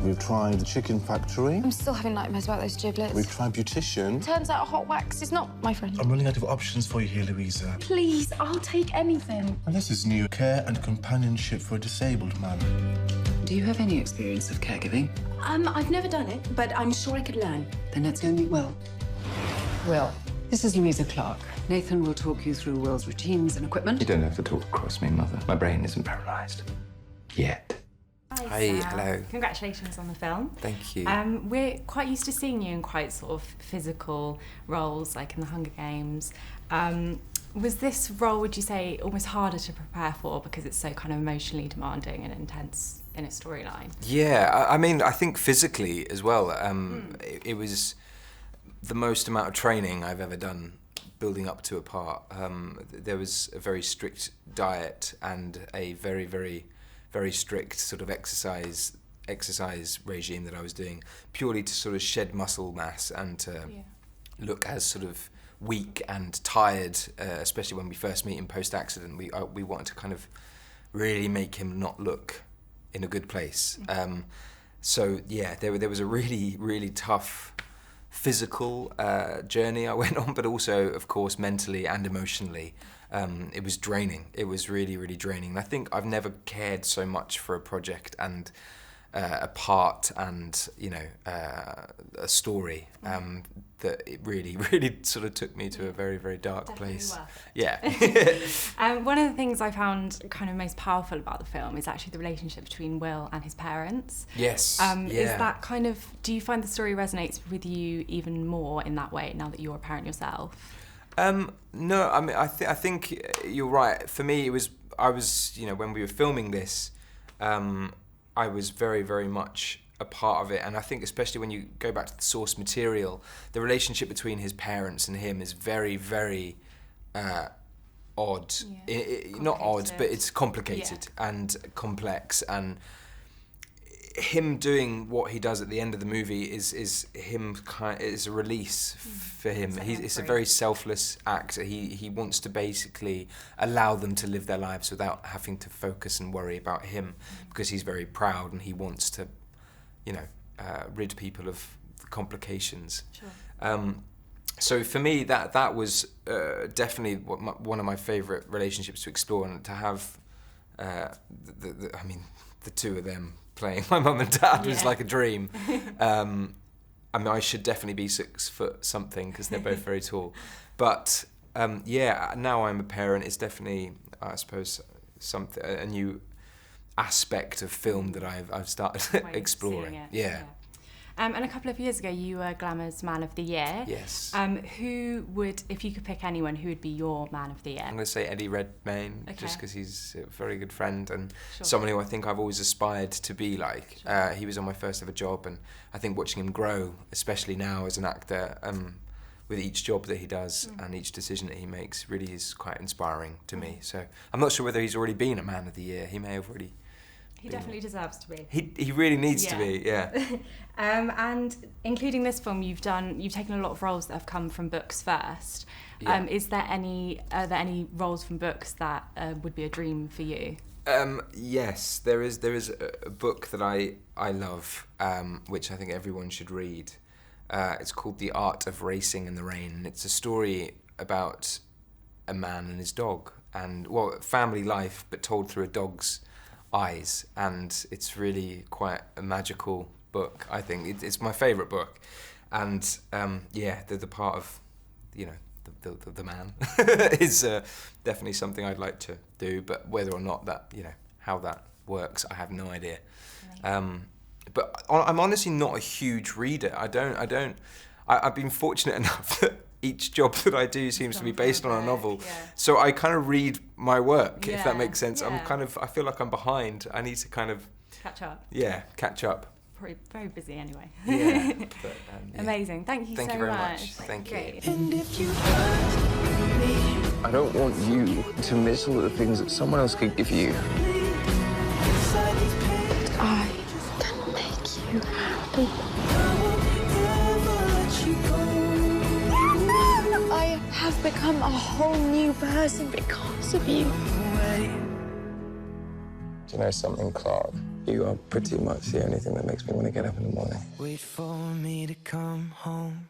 We've tried the chicken factory. I'm still having nightmares about those giblets. We've tried beautician. Turns out hot wax is not my friend. I'm running out of options for you here, Louisa. Please, I'll take anything. And this is new care and companionship for a disabled man. Do you have any experience of caregiving? I've never done it, but I'm sure I could learn. Then let's go meet Will. Will, this is Louisa Clark. Nathan will talk you through Will's routines and equipment. You don't have to talk across me, Mother. My brain isn't paralysed. Yet. Hi, hello. Congratulations on the film. Thank you. We're quite used to seeing you in quite sort of physical roles, like in the Hunger Games. Was this role, would you say, almost harder to prepare for because it's so kind of emotionally demanding and intense in a storyline? Yeah, I mean, I think physically as well. It was the most amount of training I've ever done building up to a part. There was a very strict diet and a very, very, very strict sort of exercise regime that I was doing, purely to sort of shed muscle mass and to look as sort of weak and tired, especially when we first meet him post-accident. We wanted to kind of really make him not look in a good place. So yeah, there was a really, really tough physical journey I went on, but also, of course, mentally and emotionally. It was draining. It was really, really draining. And I think I've never cared so much for a project and a part and, you know, a story that it really, really sort of took me to a very, very dark place. Yeah. One of the things I found kind of most powerful about the film is actually the relationship between Will and his parents. Yes. Is that kind of, do you find the story resonates with you even more in that way now that you're a parent yourself? No, I mean, I think you're right. For me, I was, you know, when we were filming this, I was very, very much a part of it. And I think especially when you go back to the source material, the relationship between his parents and him is very, very odd. Not odd, but it's complicated and complex. And him doing what he does at the end of the movie is a release for him. It's a very selfless act. He wants to basically allow them to live their lives without having to focus and worry about him, because he's very proud and he wants to, you know, rid people of the complications. Sure. So for me, that was definitely one of my fafavourite relationships to explore, and to have the two of them playing my mum and dad was like a dream. I mean, I should definitely be 6 foot something because they're both very tall. But yeah, now I'm a parent. It's definitely, I suppose, a new aspect of film that I've started exploring. Yeah. And a couple of years ago, you were Glamour's Man of the Year. Yes. Who would, if you could pick anyone, who would be your Man of the Year? I'm going to say Eddie Redmayne, just because he's a very good friend and someone who I think I've always aspired to be like. He was on my first ever job, and I think watching him grow, especially now as an actor, with each job that he does and each decision that he makes, really is quite inspiring to me. So I'm not sure whether he's already been a Man of the Year. He may have already. He definitely deserves to be. He really needs to be, yeah. And including this film, you've taken a lot of roles that have come from books first. Yeah. Are there any roles from books that would be a dream for you? Yes, there is a book that I love, which I think everyone should read. It's called The Art of Racing in the Rain, and it's a story about a man and his dog, and family life, but told through a dog's eyes, and it's really quite a magical book. I think it's my favourite book, and the part of, you know, the man is definitely something I'd like to do, but whether or not that, you know, how that works, I have no idea. But I'm honestly not a huge reader. I've been fortunate enough that each job that I do seems to be based on a novel. Yeah. So I kind of read my work, if that makes sense. Yeah. I feel like I'm behind. I need to kind of catch up. Yeah, catch up. Probably very busy anyway. Yeah. But, amazing. Thank you so much. Thank you very much. Thank you. And if you hurt me, I don't want you to miss all the things that someone else could give you. I can make you happy. I have become a whole new person because of you. Do you know something, Clark? You are pretty much the only thing that makes me want to get up in the morning. Wait for me to come home.